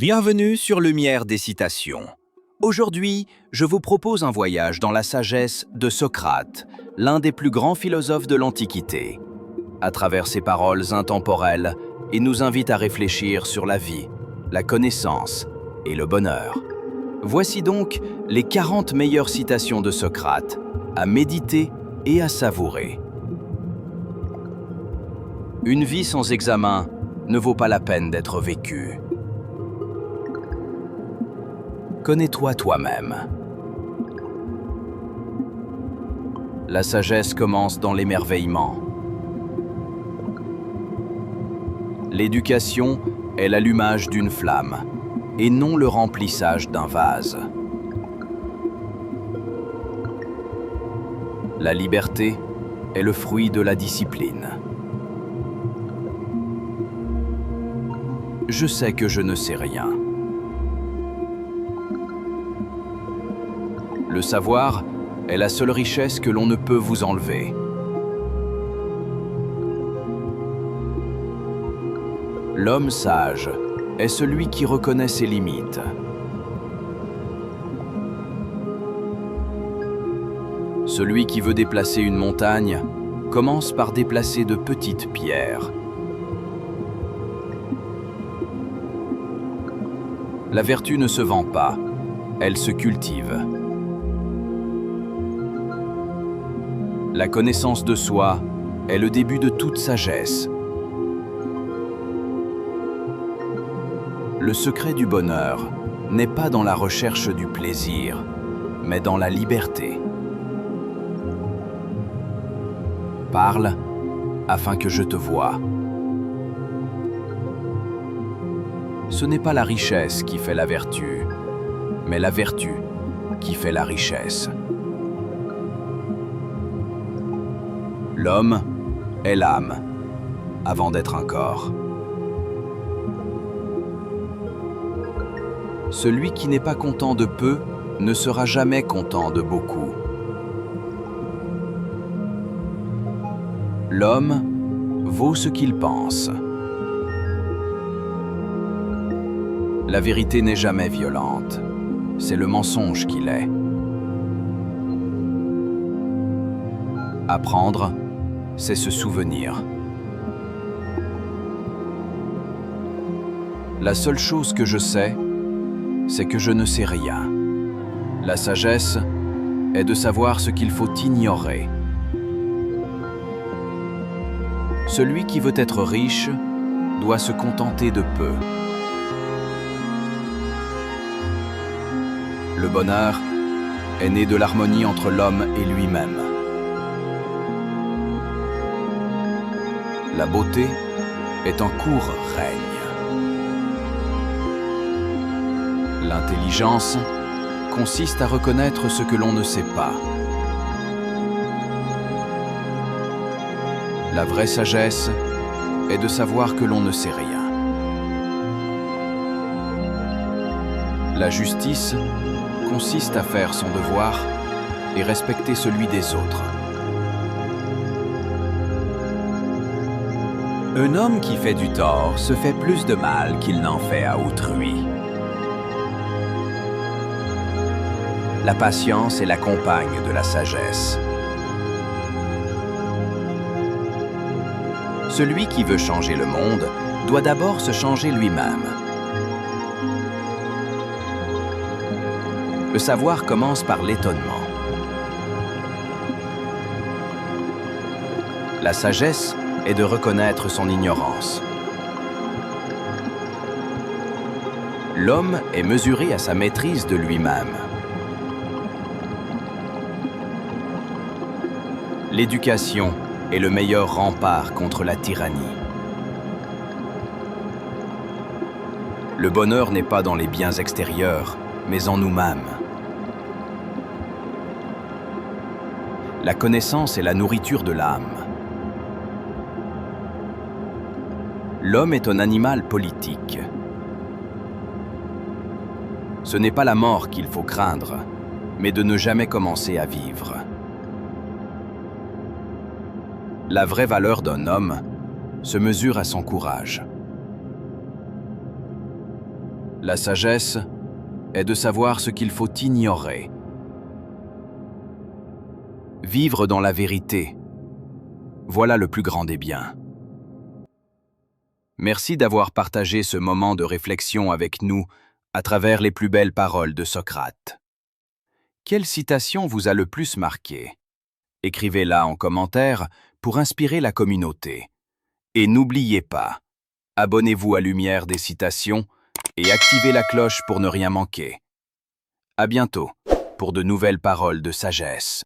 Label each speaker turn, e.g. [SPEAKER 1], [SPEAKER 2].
[SPEAKER 1] Bienvenue sur Lumière des citations. Aujourd'hui, je vous propose un voyage dans la sagesse de Socrate, l'un des plus grands philosophes de l'Antiquité. À travers ses paroles intemporelles, il nous invite à réfléchir sur la vie, la connaissance et le bonheur. Voici donc les 40 meilleures citations de Socrate, à méditer et à savourer. Une vie sans examen ne vaut pas la peine d'être vécue. Connais-toi toi-même. La sagesse commence dans l'émerveillement. L'éducation est l'allumage d'une flamme et non le remplissage d'un vase. La liberté est le fruit de la discipline. Je sais que je ne sais rien. Le savoir est la seule richesse que l'on ne peut vous enlever. L'homme sage est celui qui reconnaît ses limites. Celui qui veut déplacer une montagne commence par déplacer de petites pierres. La vertu ne se vend pas, elle se cultive. La connaissance de soi est le début de toute sagesse. Le secret du bonheur n'est pas dans la recherche du plaisir, mais dans la liberté. Parle afin que je te voie. Ce n'est pas la richesse qui fait la vertu, mais la vertu qui fait la richesse. L'homme est l'âme, avant d'être un corps. Celui qui n'est pas content de peu ne sera jamais content de beaucoup. L'homme vaut ce qu'il pense. La vérité n'est jamais violente, c'est le mensonge qui l'est. Apprendre, c'est se souvenir. La seule chose que je sais, c'est que je ne sais rien. La sagesse est de savoir ce qu'il faut ignorer. Celui qui veut être riche doit se contenter de peu. Le bonheur est né de l'harmonie entre l'homme et lui-même. La beauté est en court règne. L'intelligence consiste à reconnaître ce que l'on ne sait pas. La vraie sagesse est de savoir que l'on ne sait rien. La justice consiste à faire son devoir et respecter celui des autres. Un homme qui fait du tort se fait plus de mal qu'il n'en fait à autrui. La patience est la compagne de la sagesse. Celui qui veut changer le monde doit d'abord se changer lui-même. Le savoir commence par l'étonnement. La sagesse est de reconnaître son ignorance. L'homme est mesuré à sa maîtrise de lui-même. L'éducation est le meilleur rempart contre la tyrannie. Le bonheur n'est pas dans les biens extérieurs, mais en nous-mêmes. La connaissance est la nourriture de l'âme. L'homme est un animal politique. Ce n'est pas la mort qu'il faut craindre, mais de ne jamais commencer à vivre. La vraie valeur d'un homme se mesure à son courage. La sagesse est de savoir ce qu'il faut ignorer. Vivre dans la vérité, voilà le plus grand des biens. Merci d'avoir partagé ce moment de réflexion avec nous à travers les plus belles paroles de Socrate. Quelle citation vous a le plus marqué? Écrivez-la en commentaire pour inspirer la communauté. Et n'oubliez pas, abonnez-vous à Lumière des Citations et activez la cloche pour ne rien manquer. À bientôt pour de nouvelles paroles de sagesse.